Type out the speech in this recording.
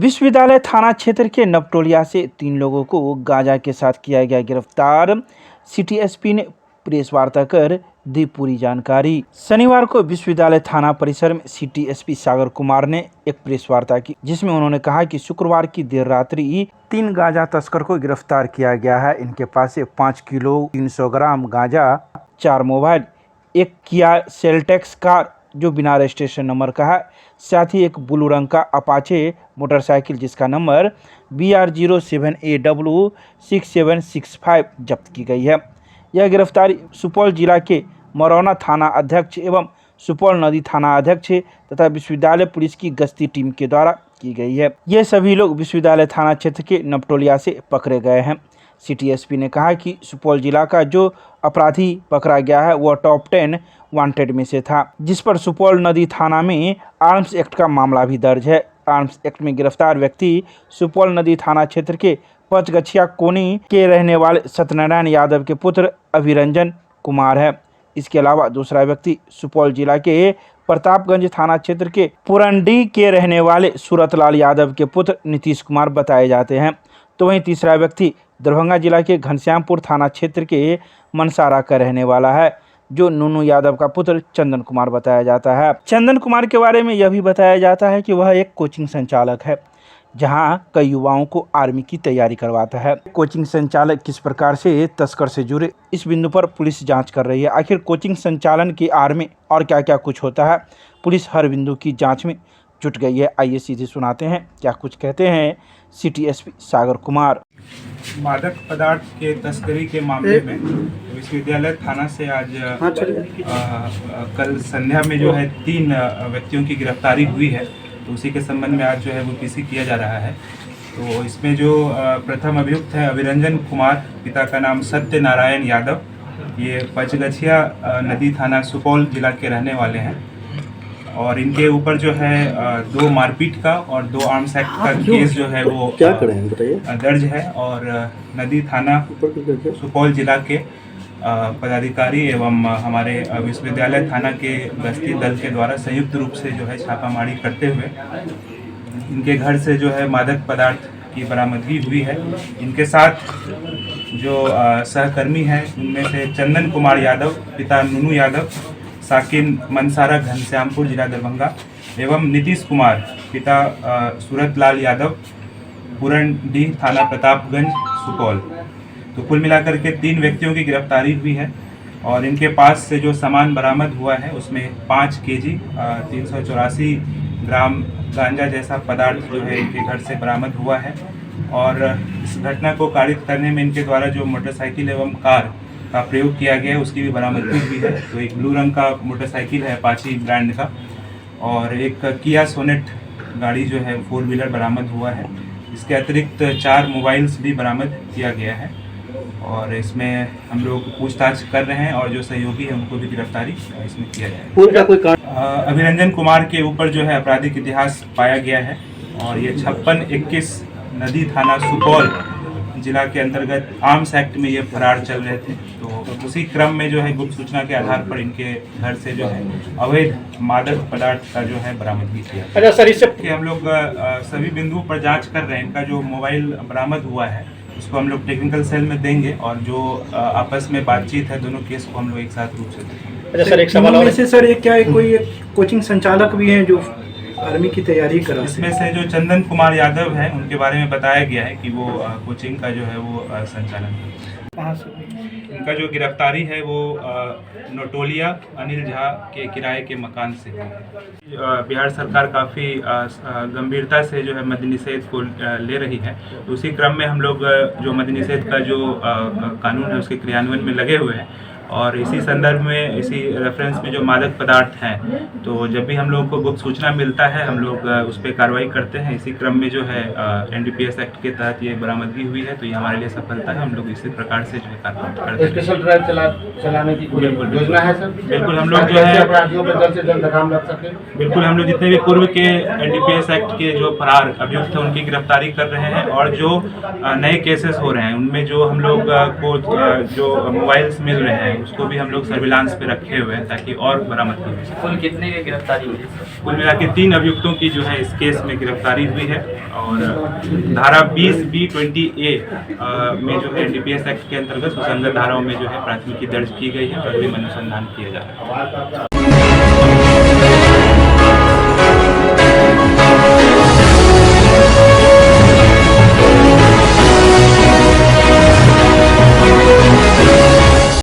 विश्वविद्यालय थाना क्षेत्र के नवटोलिया से 3 लोगों को गांजा के साथ किया गया गिरफ्तार। सिटी एसपी ने प्रेस वार्ता कर दी पूरी जानकारी। शनिवार को विश्वविद्यालय थाना परिसर में सिटी एसपी सागर कुमार ने एक प्रेस वार्ता की, जिसमें उन्होंने कहा कि शुक्रवार की देर रात्रि 3 गांजा तस्कर को गिरफ्तार किया गया है। इनके पास से 5 किलो 300 ग्राम गांजा, 4 मोबाइल, एक किया सेल्टेक्स कार जो बिना रजिस्ट्रेशन नंबर का है, साथ ही एक ब्लू रंग का अपाचे मोटरसाइकिल जिसका नंबर BR07AW6765 जब्त की गई है। यह गिरफ्तारी सुपौल जिला के मरौना थाना अध्यक्ष एवं सुपौल नदी थाना अध्यक्ष तथा विश्वविद्यालय पुलिस की गश्ती टीम के द्वारा की गई है। ये सभी लोग विश्वविद्यालय थाना क्षेत्र के नवटोलिया से पकड़े गए हैं। सिटी एसपी ने कहा कि सुपौल जिला का जो अपराधी पकड़ा गया है वह टॉप 10 वांटेड में से था, जिस पर सुपौल नदी थाना में आर्म्स एक्ट का मामला भी दर्ज है। आर्म्स एक्ट में गिरफ्तार व्यक्ति सुपौल नदी थाना क्षेत्र के पचगछिया कोनी के रहने वाले सत्यनारायण यादव के पुत्र अभिरंजन कुमार है। इसके अलावा दूसरा व्यक्ति सुपौल जिला के प्रतापगंज थाना क्षेत्र के पुरंडी के रहने वाले सूरतलाल यादव के पुत्र नीतीश कुमार बताए जाते हैं। तो वहीं तीसरा व्यक्ति दरभंगा जिला के घनश्यामपुर थाना क्षेत्र के मनसारा का रहने वाला है, जो नूनू यादव का पुत्र चंदन कुमार बताया जाता है। चंदन कुमार के बारे में यह भी बताया जाता है कि वह एक कोचिंग संचालक है, जहां कई युवाओं को आर्मी की तैयारी करवाता है। कोचिंग संचालक किस प्रकार से तस्कर से जुड़े, इस बिंदु पर पुलिस जांच कर रही है। आखिर कोचिंग संचालन की आड़ में और क्या क्या कुछ होता है, पुलिस हर बिंदु की जाँच में जुट गई है। आइए सीधे सुनाते हैं क्या कुछ कहते हैं सिटी एसपी सागर कुमार। मादक पदार्थ के तस्करी के मामले में विश्वविद्यालय थाना से आज कल संध्या में जो है 3 व्यक्तियों की गिरफ्तारी हुई है। तो उसी के संबंध में आज जो है वो पीसी किया जा रहा है। तो इसमें जो प्रथम अभियुक्त है अभिरंजन कुमार, पिता का नाम सत्यनारायण यादव, ये पचगछिया नदी थाना सुपौल जिला के रहने वाले हैं। और इनके ऊपर जो है 2 मारपीट का और 2 आर्म्स एक्ट का केस जो है वो क्या करें बताइए दर्ज है। और नदी थाना सुपौल जिला के पदाधिकारी एवं हमारे विश्वविद्यालय थाना के गश्ती दल के द्वारा संयुक्त रूप से जो है छापामारी करते हुए इनके घर से जो है मादक पदार्थ की बरामदगी हुई है। इनके साथ जो सहकर्मी हैं उनमें से चंदन कुमार यादव, पिता नूनू यादव, साकिन मनसारा घनश्यामपुर जिला दरभंगा, एवं नीतीश कुमार, पिता सूरतलाल यादव, पुरंडी थाना प्रतापगंज सुपौल। तो कुल मिलाकर के 3 व्यक्तियों की गिरफ्तारी हुई है। और इनके पास से जो सामान बरामद हुआ है उसमें 5 केजी 384 ग्राम गांजा जैसा पदार्थ जो है इनके घर से बरामद हुआ है। और इस घटना को कारित करने में इनके द्वारा जो मोटरसाइकिल एवं कार का प्रयोग किया गया है उसकी भी बरामदगी हुई है। तो एक ब्लू रंग का मोटरसाइकिल है अपाची ब्रांड का, और एक किया सोनेट गाड़ी जो है 4 व्हीलर बरामद हुआ है। इसके अतिरिक्त 4 मोबाइल्स भी बरामद किया गया है। और इसमें हम लोग पूछताछ कर रहे हैं और जो सहयोगी है उनको भी गिरफ्तारी इसमें किया जाएगा। अभिरंजन कुमार के ऊपर जो है आपराधिक इतिहास पाया गया है और ये 56-21 नदी थाना सुपौल जिला के अंतर्गत आर्म्स एक्ट में ये फरार चल रहे थे। तो उसी क्रम में जो है गुप्त सूचना के आधार पर इनके घर से जो है अवैध मादक पदार्थ का जो है बरामदगी किया। अच्छा सर, इससे हम लोग सभी बिंदुओं पर जांच कर रहे हैं। इनका जो मोबाइल बरामद हुआ है उसको हम लोग टेक्निकल सेल में देंगे और जो आपस में बातचीत है दोनों केस को हम लोग एक साथ रूप से देखेंगे। अच्छा सर, एक सवाल और है सर, क्या है कोई कोचिंग संचालक भी हैं जो आर्मी की तैयारी कर रहे हैं? इसमें से जो चंदन कुमार यादव है उनके बारे में बताया गया है कि वो कोचिंग का जो है वो संचालन है। उनका जो गिरफ्तारी है वो नोटोलिया अनिल झा के किराए के मकान से है। बिहार सरकार काफ़ी गंभीरता से जो है मद्य निषेध को ले रही है। तो उसी क्रम में हम लोग जो मद्य निषेध का जो कानून है उसके क्रियान्वयन में लगे हुए हैं। और इसी संदर्भ में, इसी रेफरेंस में जो मादक पदार्थ हैं, तो जब भी हम लोग को गुप्त सूचना मिलता है हम लोग उस पर कार्रवाई करते हैं। इसी क्रम में जो है NDPS एक्ट के तहत ये बरामदगी हुई है। तो ये हमारे लिए सफलता है। हम लोग इसी प्रकार से जो है कार्रवाई करते हैं। स्पेशल ड्राइव चलाने की बिल्कुल योजना है सर? बिल्कुल, हम लोग जो है अपराधियों पर जल्द से जल्द लगाम लग सके। बिल्कुल, हम लोग जितने भी पूर्व के NDPS एक्ट के जो फरार अभियुक्त हैं उनकी गिरफ्तारी कर रहे हैं। और जो नए केसेस हो रहे हैं उनमें जो हम लोग को जो मोबाइल्स मिल रहे हैं उसको भी हम लोग सर्विलांस पे रखे हुए हैं ताकि और बरामद की जा सके। कुल कितने की गिरफ्तारी हुई है? कुल मिला के 3 अभियुक्तों की जो है इस केस में गिरफ्तारी हुई है और धारा 20B20A में जो है NDPS एक्ट के अंतर्गत सुसंगत धाराओं में जो है प्राथमिकी दर्ज की गई है और अग्रिम अनुसंधान किया जा रहा है।